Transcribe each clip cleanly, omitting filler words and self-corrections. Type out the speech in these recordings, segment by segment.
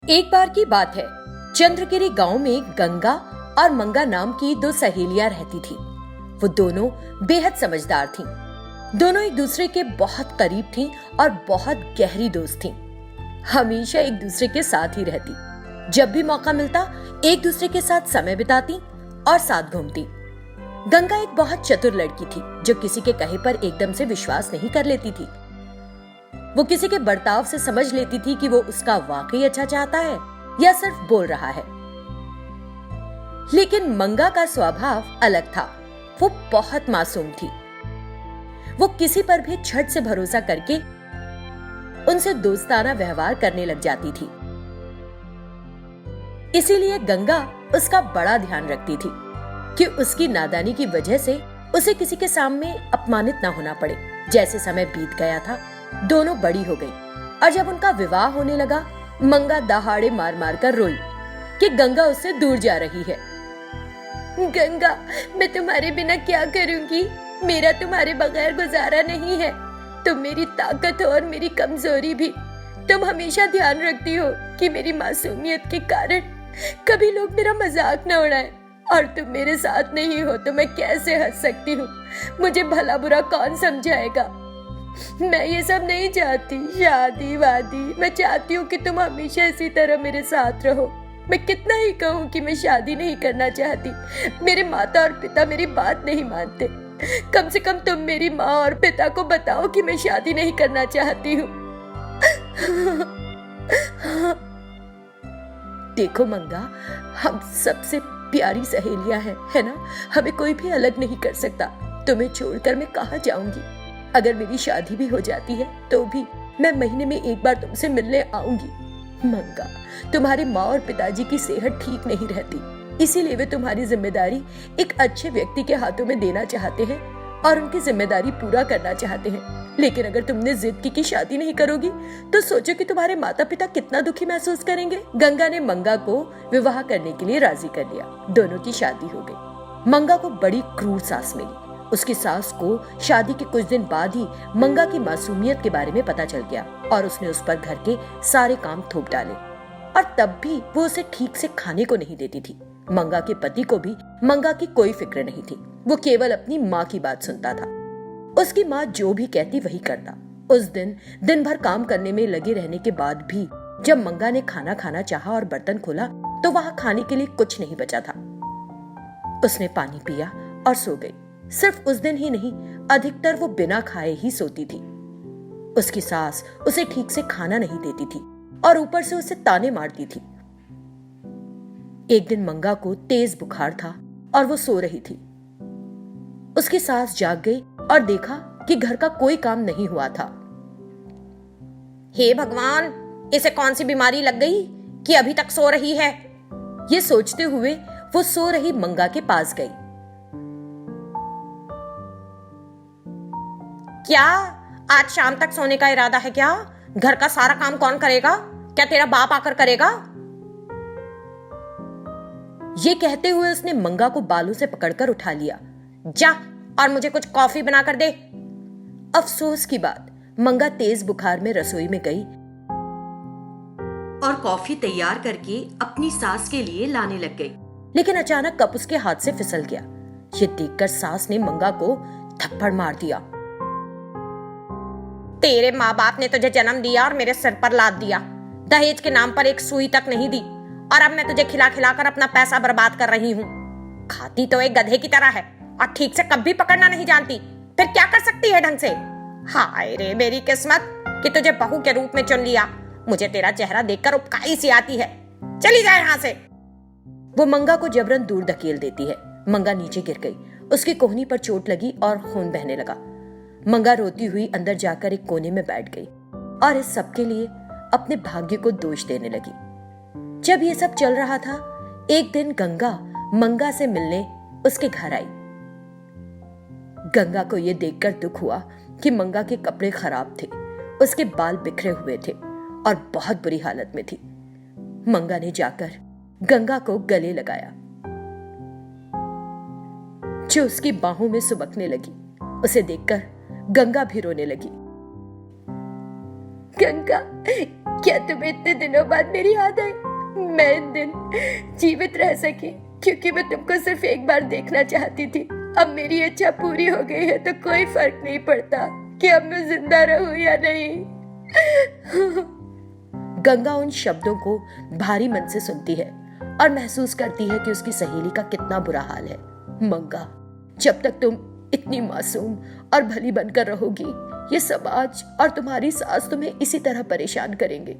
एक बार की बात है, चंद्रगिरी गांव में गंगा और मंगा नाम की दो सहेलियां रहती थीं। वो दोनों बेहद समझदार थीं। दोनों एक दूसरे के बहुत करीब थीं और बहुत गहरी दोस्त थीं। हमेशा एक दूसरे के साथ ही रहती। जब भी मौका मिलता एक दूसरे के साथ समय बिताती और साथ घूमती। गंगा एक बहुत चतुर लड़की थी जो किसी के कहे पर एकदम से विश्वास नहीं कर लेती थी। वो किसी के बर्ताव से समझ लेती थी कि वो उसका वाकई अच्छा चाहता है या सिर्फ बोल रहा है। लेकिन मंगा का स्वभाव अलग था। वो बहुत मासूम थी। वो किसी पर भी झट से भरोसा करके उनसे दोस्ताना व्यवहार करने लग जाती थी। इसीलिए गंगा उसका बड़ा ध्यान रखती थी कि उसकी नादानी की वजह से उसे किसी के सामने अपमानित ना होना पड़े। जैसे समय बीत गया था, दोनों बड़ी हो गई और जब उनका विवाह होने लगा, मंगा दहाड़े मार मार कर रोई कि गंगा उससे दूर जा रही है। गंगा, मैं तुम्हारे बिना क्या करूंगी? मेरा तुम्हारे बगैर गुजारा नहीं है। तुम मेरी ताकत हो और मेरी कमजोरी भी। तुम हमेशा ध्यान रखती हो कि मेरी मासूमियत के कारण कभी लोग मेरा मजाक न उड़ाएं, और तुम मेरे साथ नहीं हो तो मैं कैसे हंस सकती हूँ? मुझे भला बुरा कौन समझाएगा? मैं ये सब नहीं चाहती, शादी वादी। मैं चाहती हूँ कि तुम हमेशा इसी तरह मेरे साथ रहो। मैं कितना ही कहूँ कि मैं शादी नहीं करना चाहती, मेरे माता और पिता मेरी बात नहीं मानते। कम से कम तुम मेरी माँ और पिता को बताओ कि मैं शादी नहीं करना चाहती हूँ। देखो मंगा, हम सबसे प्यारी सहेलियां हैं, है ना? हमें कोई भी अलग नहीं कर सकता। तुम्हें छोड़कर मैं कहाँ जाऊंगी? अगर मेरी शादी भी हो जाती है तो भी मैं महीने में एक बार तुमसे मिलने आऊंगी। मंगा, तुम्हारे माँ और पिताजी की सेहत ठीक नहीं रहती, इसीलिए वे तुम्हारी जिम्मेदारी एक अच्छे व्यक्ति के हाथों में देना चाहते हैं और उनकी जिम्मेदारी पूरा करना चाहते हैं। लेकिन अगर तुमने जिद की कि शादी नहीं करोगी तो सोचो कि तुम्हारे माता पिता कितना दुखी महसूस करेंगे। गंगा ने मंगा को विवाह करने के लिए राजी कर लिया। दोनों की शादी हो गई। मंगा को बड़ी क्रूर सास मिली। उसकी सास को शादी के कुछ दिन बाद ही मंगा की मासूमियत के बारे में पता चल गया और उसने उस पर घर के सारे काम थोप डाले, और तब भी वो उसे ठीक से खाने को नहीं देती थी। मंगा के पति को भी मंगा की कोई फिक्र नहीं थी। वो केवल अपनी माँ की बात सुनता था। उसकी माँ जो भी कहती वही करता। उस दिन भर काम करने में लगे रहने के बाद भी जब मंगा ने खाना खाना चाहा और बर्तन खोला तो वहां खाने के लिए कुछ नहीं बचा था। उसने पानी पिया और सो गई। सिर्फ उस दिन ही नहीं, अधिकतर वो बिना खाए ही सोती थी। उसकी सास उसे ठीक से खाना नहीं देती थी और ऊपर से उसे ताने मारती थी। एक दिन मंगा को तेज बुखार था और वो सो रही थी। उसकी सास जाग गई और देखा कि घर का कोई काम नहीं हुआ था। हे भगवान, इसे कौन सी बीमारी लग गई कि अभी तक सो रही है? ये सोचते हुए वो सो रही मंगा के पास गई। क्या आज शाम तक सोने का इरादा है क्या? घर का सारा काम कौन करेगा? क्या तेरा बाप आकर करेगा? ये कहते हुए उसने मंगा को बालों से पकड़कर उठा लिया। जा और मुझे कुछ कॉफी बना कर दे। अफसोस की बात, मंगा तेज बुखार में रसोई में गई और कॉफी तैयार करके अपनी सास के लिए लाने लग गई। लेकिन अचानक कप उसके हाथ से फिसल गया। ये देखकर सास ने मंगा को थप्पड़ मार दिया। तेरे माँ बाप ने तुझे जन्म दिया और मेरे सिर पर लाद दिया। दहेज के नाम पर एक सुई तक नहीं दी और अब मैं तुझे खिला खिला कर अपना पैसा बर्बाद कर रही हूँ। खाती तो एक गधे की तरह है और ठीक से कभी पकड़ना नहीं जानती। फिर क्या कर सकती है ढंग से? हाय रे मेरी किस्मत कि तुझे बहू के रूप में चुन लिया। मुझे तेरा चेहरा देखकर उपकाई सी आती है। चली जाए यहाँ से। वो मंगा को जबरन दूर धकेल देती है। मंगा नीचे गिर गई। उसकी कोहनी पर चोट लगी और खून बहने लगा। मंगा रोती हुई अंदर जाकर एक कोने में बैठ गई और इस सब के लिए अपने भाग्य को दोष देने लगी। जब ये सब चल रहा था, एक दिन गंगा मंगा से मिलने उसके घर आई। गंगा को यह देखकर दुख हुआ कि मंगा के कपड़े खराब थे, उसके बाल बिखरे हुए थे और बहुत बुरी हालत में थी। मंगा ने जाकर गंगा को गले लगाया, जो उसकी बाहों में सुबकने लगी। उसे देखकर गंगा भी रोने लगी। गंगा, क्या तुम्हें इतने दिनों बाद मेरी याद आई? मैं इन दिन जीवित रह सकी क्योंकि मैं तुमको सिर्फ एक बार देखना चाहती थी। अब मेरी इच्छा पूरी हो गई है तो कोई फर्क नहीं पड़ता कि अब मैं जिंदा रहूं या नहीं। गंगा उन शब्दों को भारी मन से सुनती है और महसूस करती है कि उसकी सहेली का कितना बुरा हाल है। मंगा, जब तक तुम इतनी मासूम और भली बनकर रहोगी, ये समाज और तुम्हारी सास तुम्हें इसी तरह परेशान करेंगे।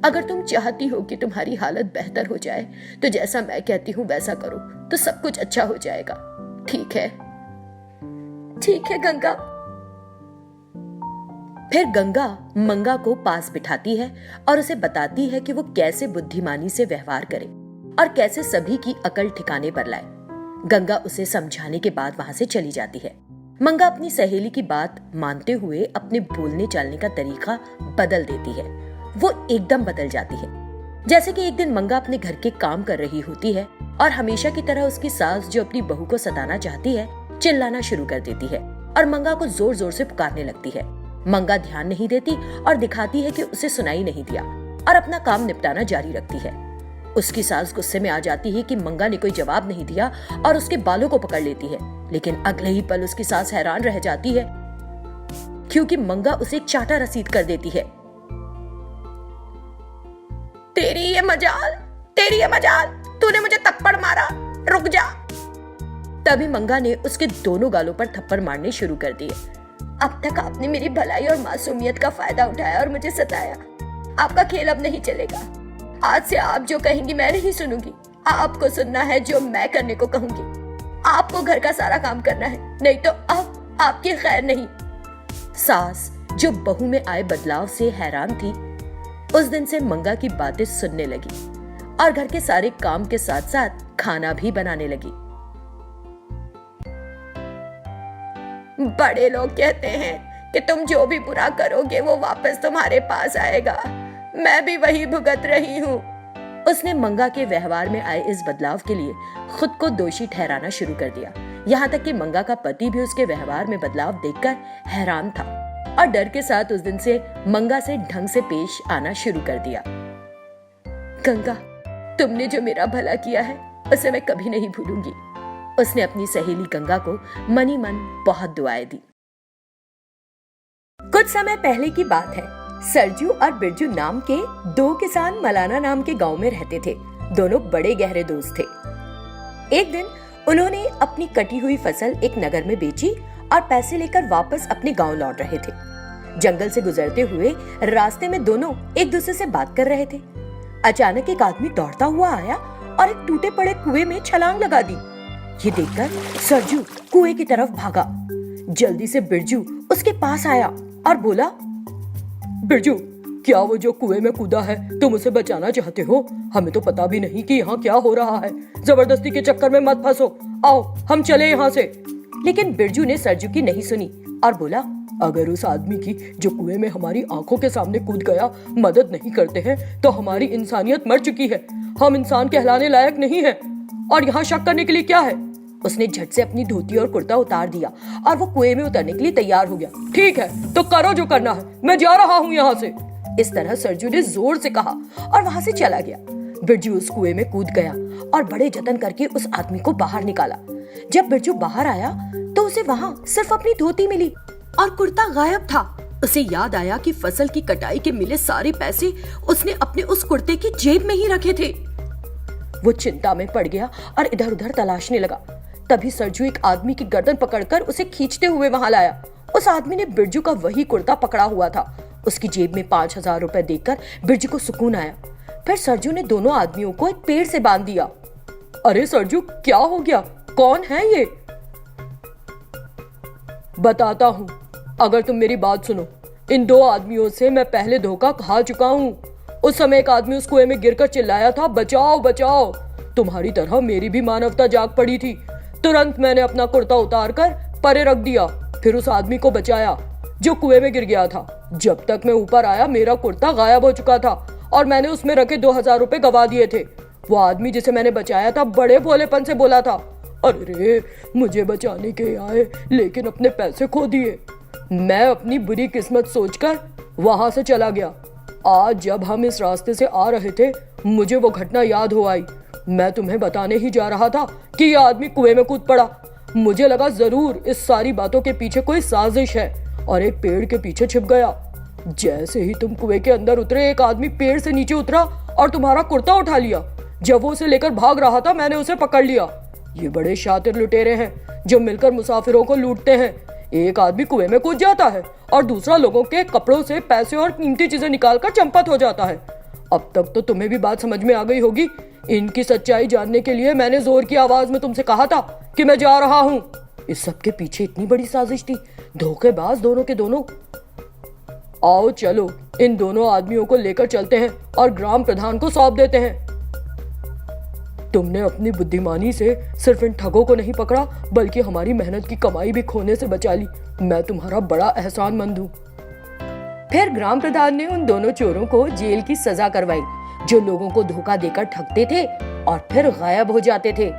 अगर तुम चाहती हो कि तुम्हारी हालत बेहतर हो जाए तो जैसा मैं कहती हूँ वैसा करो तो सब कुछ अच्छा हो जाएगा। ठीक है? ठीक है गंगा। फिर गंगा मंगा को पास बिठाती है और उसे बताती है कि वो कैसे बुद्धिमानी से व्यवहार करे और कैसे सभी की अकल ठिकाने पर लाए। गंगा उसे समझाने के बाद वहां से चली जाती है। मंगा अपनी सहेली की बात मानते हुए अपने बोलने चालने का तरीका बदल देती है। वो एकदम बदल जाती है। जैसे कि एक दिन मंगा अपने घर के काम कर रही होती है और हमेशा की तरह उसकी सास जो अपनी बहू को सताना चाहती है चिल्लाना शुरू कर देती है और मंगा को जोर जोर से पुकारने लगती है। मंगा ध्यान नहीं देती और दिखाती है कि उसे सुनाई नहीं दिया और अपना काम निपटाना जारी रखती है। उसकी सास गुस्से में आ जाती है कि मंगा ने कोई जवाब नहीं दिया और उसके बालों को पकड़ लेती है, लेकिन अगले ही पल उसकी सास हैरान रह जाती है क्योंकि मंगा उसे एक चाटा रसीद कर देती है। तेरी ये मजाल, तूने मुझे थप्पड़ मारा, रुक जा। तभी मंगा ने उसके दोनों गालों पर थप्पड़ मारने शुरू कर दिए। अब तक आपने मेरी भलाई और मासूमियत का फायदा उठाया और मुझे सताया। आपका खेल अब नहीं चलेगा। आज से आप जो कहेंगी मैं नहीं सुनूंगी। आपको सुनना है जो मैं करने को कहूंगी। आपको घर का सारा काम करना है, नहीं तो अब आपकी खैर नहीं। सास जो बहू में आए बदलाव से हैरान थी, उस दिन से मंगा की बातें सुनने लगी और घर के सारे काम के साथ साथ खाना भी बनाने लगी। बड़े लोग कहते हैं कि तुम जो भी बुरा करोगे वो वापस तुम्हारे पास आएगा। मैं भी वही भुगत रही हूँ। उसने मंगा के व्यवहार में आए इस बदलाव के लिए खुद को दोषी ठहराना शुरू कर दिया। यहाँ तक कि मंगा का पति भी उसके व्यवहार में बदलाव देखकर हैरान था और डर के साथ उस दिन से मंगा से ढंग से पेश आना शुरू कर दिया। गंगा, तुमने जो मेरा भला किया है उसे मैं कभी नहीं भूलूंगी। उसने अपनी सहेली गंगा को मनी मन बहुत दुआएं दी। कुछ समय पहले की बात है। सरजू और बिरजू नाम के दो किसान मलाना नाम के गांव में रहते थे। दोनों बड़े गहरे दोस्त थे। एक दिन उन्होंने अपनी कटी हुई फसल एक नगर में बेची और पैसे लेकर वापस अपने गांव लौट रहे थे। जंगल से गुजरते हुए रास्ते में दोनों एक दूसरे से बात कर रहे थे। अचानक एक आदमी दौड़ता हुआ आया और एक टूटे पड़े कुएं में छलांग लगा दी। ये देखकर सरजू कुएं की तरफ भागा। जल्दी से बिरजू उसके पास आया और बोला, बिरजू, क्या वो जो कुएं में कूदा है तुम उसे बचाना चाहते हो? हमें तो पता भी नहीं कि यहाँ क्या हो रहा है। जबरदस्ती के चक्कर में मत फंसो, आओ हम चले यहाँ से। लेकिन बिरजू ने सरजू की नहीं सुनी और बोला, अगर उस आदमी की जो कुएं में हमारी आंखों के सामने कूद गया मदद नहीं करते हैं तो हमारी इंसानियत मर चुकी है। हम इंसान कहलाने लायक नहीं है और यहाँ शक करने के लिए क्या है? उसने झट से अपनी धोती और कुर्ता उतार दिया और वो कुएं में उतरने के लिए तैयार हो गया। ठीक है तो करो जो करना है, मैं जा रहा हूँ यहाँ से। इस तरह सरजू ने जोर से कहा और वहां से चला गया। बिरजू उस कुएं में कूद गया और बड़े जतन करके उस आदमी को बाहर निकाला। जब बिरजू बाहर आया तो उसे वहां सिर्फ अपनी धोती मिली और कुर्ता गायब था। उसे याद आया कि फसल की कटाई के मिले सारे पैसे उसने अपने उस कुर्ते की जेब में ही रखे थे। वो चिंता में पड़ गया और इधर उधर तलाशने लगा। तभी सरजू एक आदमी की गर्दन पकड़कर उसे खींचते हुए वहां लाया। उस आदमी ने बिरजू का वही कुर्ता पकड़ा हुआ था। उसकी जेब में 5,000 रुपए देखकर बिरजू को सुकून आया। फिर सरजू ने दोनों आदमियों को एक पेड़ से बांध दिया। अरे सरजू, क्या हो गया? कौन है ये? बताता हूँ, अगर तुम मेरी बात सुनो। इन दो आदमियों से मैं पहले धोखा खा चुका हूँ। उस समय एक आदमी उस कुएं में गिरकर चिल्लाया था, बचाओ बचाओ। तुम्हारी तरह मेरी भी मानवता जाग पड़ी थी। तुरंत मैंने अपना कुर्ता उतारकर परे रख दिया, फिर उस आदमी को बचाया जो कुएं में गिर गया था। जब तक मैं ऊपर आया मेरा कुर्ता गायब हो चुका था और मैंने उसमें रखे 2,000 रुपए गवा दिए थे। वो आदमी जिसे मैंने बचाया था बड़े भोलेपन से बोला था, अरे मुझे बचाने के आए लेकिन अपने पैसे खो दिए। मैं अपनी बुरी किस्मत सोचकर वहां से चला गया। आज जब हम इस रास्ते से आ रहे थे मुझे वो घटना याद हो आई। मैं तुम्हें बताने ही जा रहा था कि ये आदमी कुएं में कूद पड़ा। मुझे लगा जरूर इस सारी बातों के पीछे कोई साजिश है और एक पेड़ के पीछे छिप गया। जैसे ही तुम कुएं के अंदर उतरे एक आदमी पेड़ से नीचे उतरा और तुम्हारा कुर्ता उठा लिया। जब वो उसे लेकर भाग रहा था मैंने उसे पकड़ लिया। ये बड़े शातिर लुटेरे हैं जो मिलकर मुसाफिरों को लूटते हैं। एक आदमी कुएं में कूद जाता है और दूसरा लोगों के कपड़ों से पैसे और कीमती चीजें निकालकर चंपत हो जाता है। अब तक तो तुम्हें भी बात समझ में आ गई होगी। इनकी सच्चाई जानने के लिए मैंने जोर की आवाज में तुमसे कहा था कि मैं जा रहा हूँ। इस सब के पीछे इतनी बड़ी साजिश थी। धोखेबाज दोनों के दोनों। आओ चलो इन दोनों आदमियों को लेकर चलते हैं और ग्राम प्रधान को सौंप देते हैं। तुमने अपनी बुद्धिमानी से सिर्फ इन ठगों को नहीं पकड़ा बल्कि हमारी मेहनत की कमाई भी खोने से बचा ली। मैं तुम्हारा बड़ा एहसानमंद हूँ। फिर ग्राम प्रधान ने उन दोनों चोरों को जेल की सजा करवाई जो लोगों को धोखा देकर ठगते थे और फिर गायब हो जाते थे।